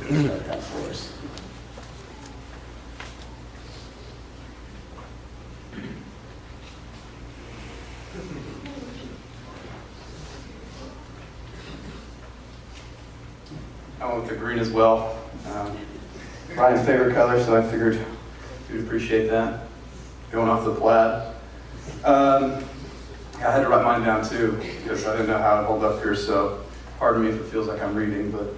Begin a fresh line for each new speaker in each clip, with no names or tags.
start that for us.
I went with the green as well. Brian's favorite color, so I figured you'd appreciate that. Going off the plaid. I had to write mine down too, because I didn't know how to hold up here, so pardon me if it feels like I'm reading, but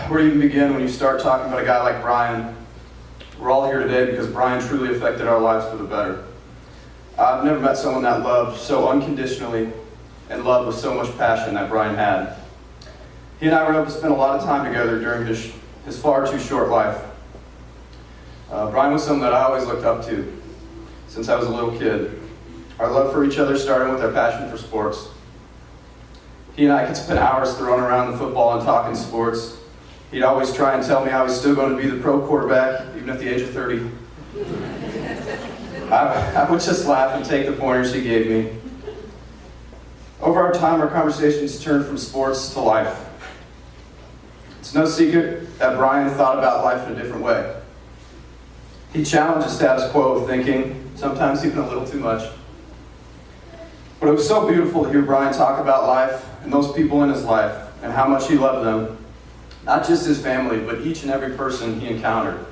where do you even begin when you start talking about a guy like Brian? We're all here today because Brian truly affected our lives for the better. I've never met someone that loved so unconditionally and loved with so much passion that Brian had. He and I were able to spend a lot of time together during his far too short life. Brian was someone that I always looked up to since I was a little kid. Our love for each other started with our passion for sports. He and I could spend hours throwing around the football and talking sports. He'd always try and tell me I was still going to be the pro quarterback, even at the age of 30. I would just laugh and take the pointers he gave me. Over our time, our conversations turned from sports to life. It's no secret that Brian thought about life in a different way. He challenged the status quo of thinking, sometimes even a little too much. But it was so beautiful to hear Brian talk about life and those people in his life and how much he loved them. Not just his family, but each and every person he encountered,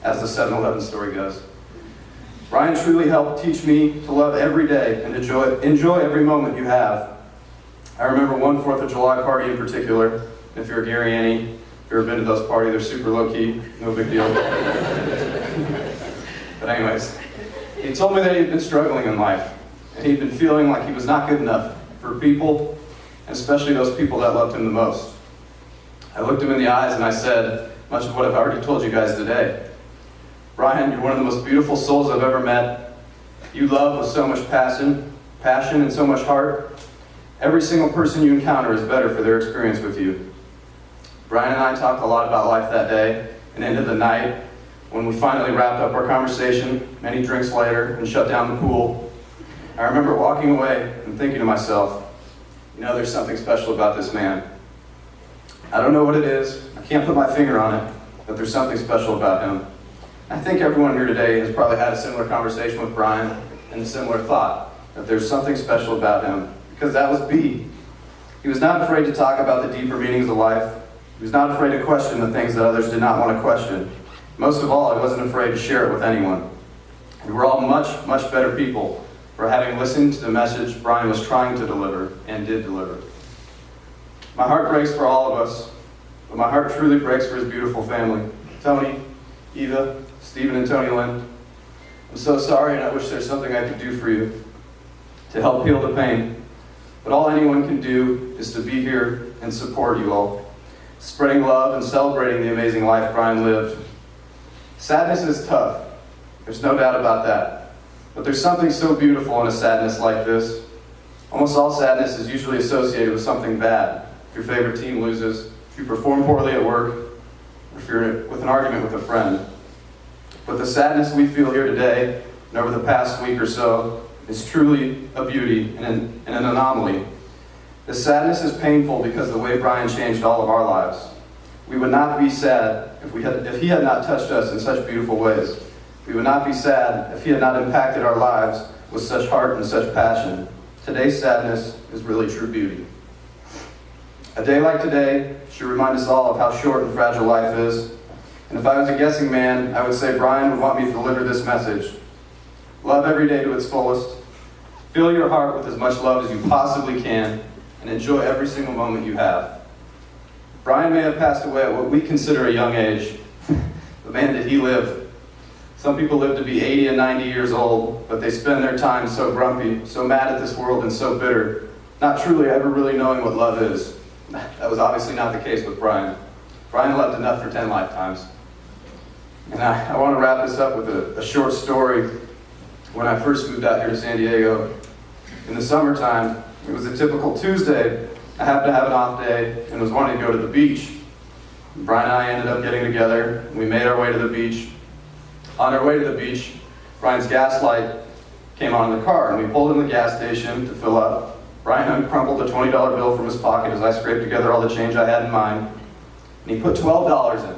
as the 7-Eleven story goes. Brian truly helped teach me to love every day and enjoy every moment you have. I remember one 4th of July party in particular. If you're a Gary Annie, if you've ever been to those parties, they're super low-key, no big deal. But anyways, he told me that he'd been struggling in life, and he'd been feeling like he was not good enough for people, and especially those people that loved him the most. I looked him in the eyes and I said, much of what I've already told you guys today. Brian, you're one of the most beautiful souls I've ever met. You love with so much passion and so much heart. Every single person you encounter is better for their experience with you. Brian and I talked a lot about life that day, and into the night, when we finally wrapped up our conversation, many drinks later, and shut down the pool, I remember walking away and thinking to myself, you know, there's something special about this man. I don't know what it is, I can't put my finger on it, but there's something special about him. I think everyone here today has probably had a similar conversation with Brian and a similar thought, that there's something special about him, because that was B. He was not afraid to talk about the deeper meanings of life. He was not afraid to question the things that others did not want to question. Most of all, he wasn't afraid to share it with anyone. And we're all much, much better people for having listened to the message Brian was trying to deliver and did deliver. My heart breaks for all of us, but my heart truly breaks for his beautiful family. Tony, Eva, Stephen, and Tony Lynn. I'm so sorry, and I wish there's something I could do for you to help heal the pain. But all anyone can do is to be here and support you all, spreading love and celebrating the amazing life Brian lived. Sadness is tough. There's no doubt about that. But there's something so beautiful in a sadness like this. Almost all sadness is usually associated with something bad. If your favorite team loses, if you perform poorly at work, or if you're with an argument with a friend. But the sadness we feel here today, and over the past week or so, is truly a beauty and an anomaly. The sadness is painful because of the way Brian changed all of our lives. We would not be sad if he had not touched us in such beautiful ways. We would not be sad if he had not impacted our lives with such heart and such passion. Today's sadness is really true beauty. A day like today should remind us all of how short and fragile life is. And if I was a guessing man, I would say Brian would want me to deliver this message. Love every day to its fullest. Fill your heart with as much love as you possibly can, and enjoy every single moment you have. Brian may have passed away at what we consider a young age, but man, did he live. Some people live to be 80 and 90 years old, but they spend their time so grumpy, so mad at this world, and so bitter, not truly ever really knowing what love is. That was obviously not the case with Brian. Brian loved enough for 10 lifetimes. And I want to wrap this up with a short story. When I first moved out here to San Diego, in the summertime, it was a typical Tuesday. I happened to have an off day and was wanting to go to the beach. Brian and I ended up getting together, and we made our way to the beach. On our way to the beach, Brian's gas light came on in the car, and we pulled in the gas station to fill up. Brian uncrumpled a $20 bill from his pocket as I scraped together all the change I had in mine. and he put $12 in.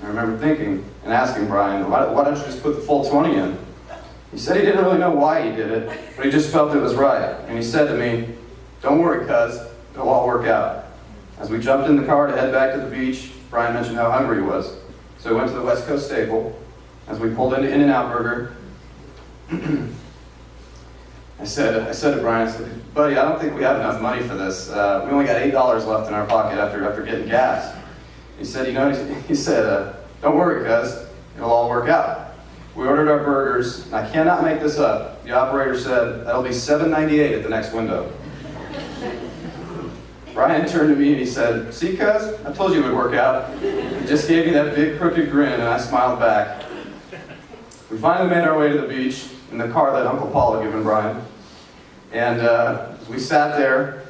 I remember thinking and asking Brian, why don't you just put the full 20 in? He said he didn't really know why he did it, but he just felt it was right. And he said to me, "Don't worry, cuz, it'll all work out." As we jumped in the car to head back to the beach, Brian mentioned how hungry he was. So we went to the West Coast Staple. As we pulled into In-N-Out Burger, I said to Brian, I said, "Buddy, I don't think we have enough money for this. We only got $8 left in our pocket after getting gas." He said, "Don't worry, cuz, it'll all work out." We ordered our burgers, and I cannot make this up. The operator said, "That'll be $7.98 at the next window." Brian turned to me and he said, "See, cuz, I told you it would work out." He just gave me that big crooked grin, and I smiled back. We finally made our way to the beach in the car that Uncle Paul had given Brian. And as we sat there,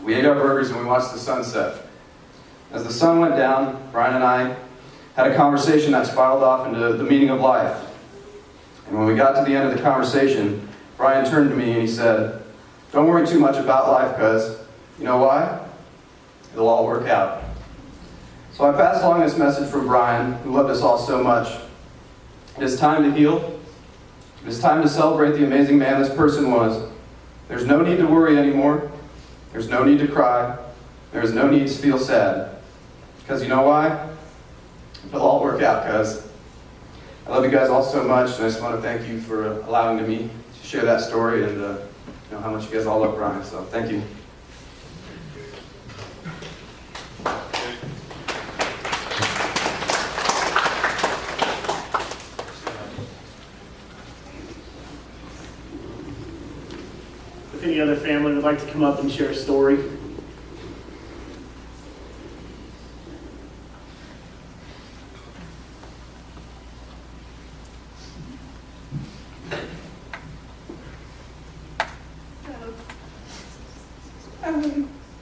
we ate our burgers and we watched the sunset. As the sun went down, Brian and I had a conversation that spiraled off into the meaning of life. And when we got to the end of the conversation, Brian turned to me and he said, "Don't worry too much about life, cuz. You know why? It'll all work out." So I passed along this message from Brian, who loved us all so much. It is time to heal. It is time to celebrate the amazing man this person was. There's no need to worry anymore. There's no need to cry. There is no need to feel sad. Because you know why? It'll all work out, cuz. I love you guys all so much, and I just want to thank you for allowing me to share that story and know how much you guys all love Brian. So thank you.
If any other family would like to come up and share a story.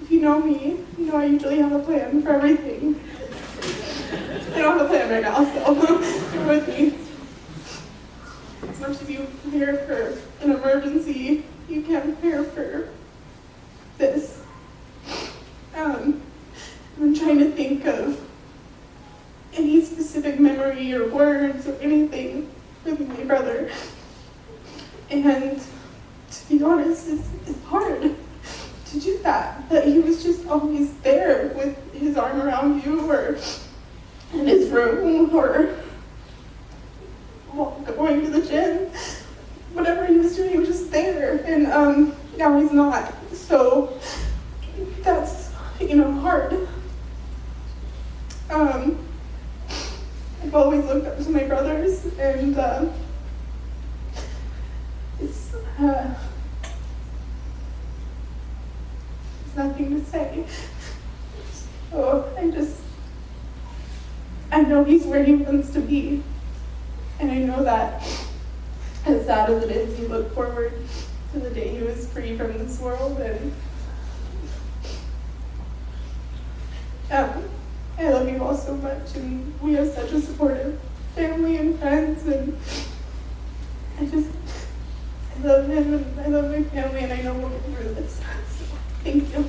If you know me, you know I usually have a plan for everything. I don't have a plan right now, so you're with me. As much as you prepare for an emergency, you can prepare for this. I'm trying to think of any specific memory or words or anything with my brother. And to be honest, it's hard to do that. But he was just always there with his arm around you, or in his room, or going to the gym. Whatever he was doing, he was just there. And now he's not. So that's, hard. I've always looked up to my brothers, and it's nothing to say. So I know he's where he wants to be. And I know that, as sad as it is, he looked forward to the day he was free from this world. And I love you all so much, and we have such a supportive family and friends, and I love him, and I love my family, and I know we'll get through this. So, thank you.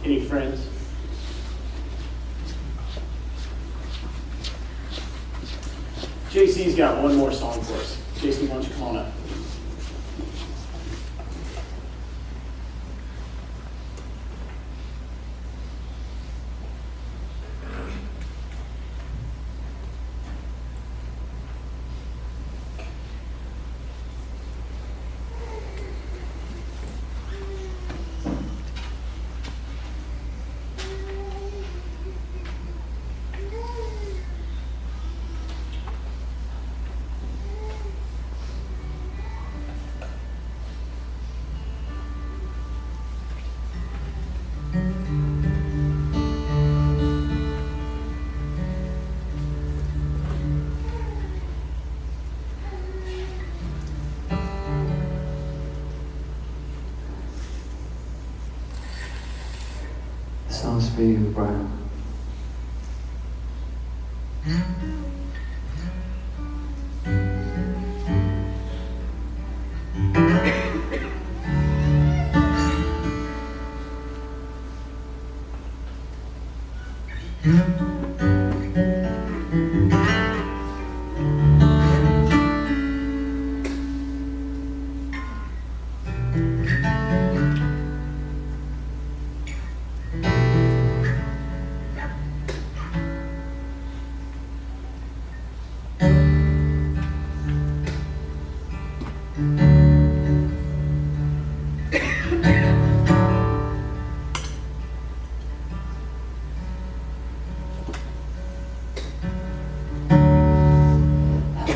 Any friends? JC's got one more song for us. JC, why don't you come on up?
was for you, Brian.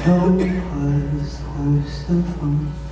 How was the worst of fun?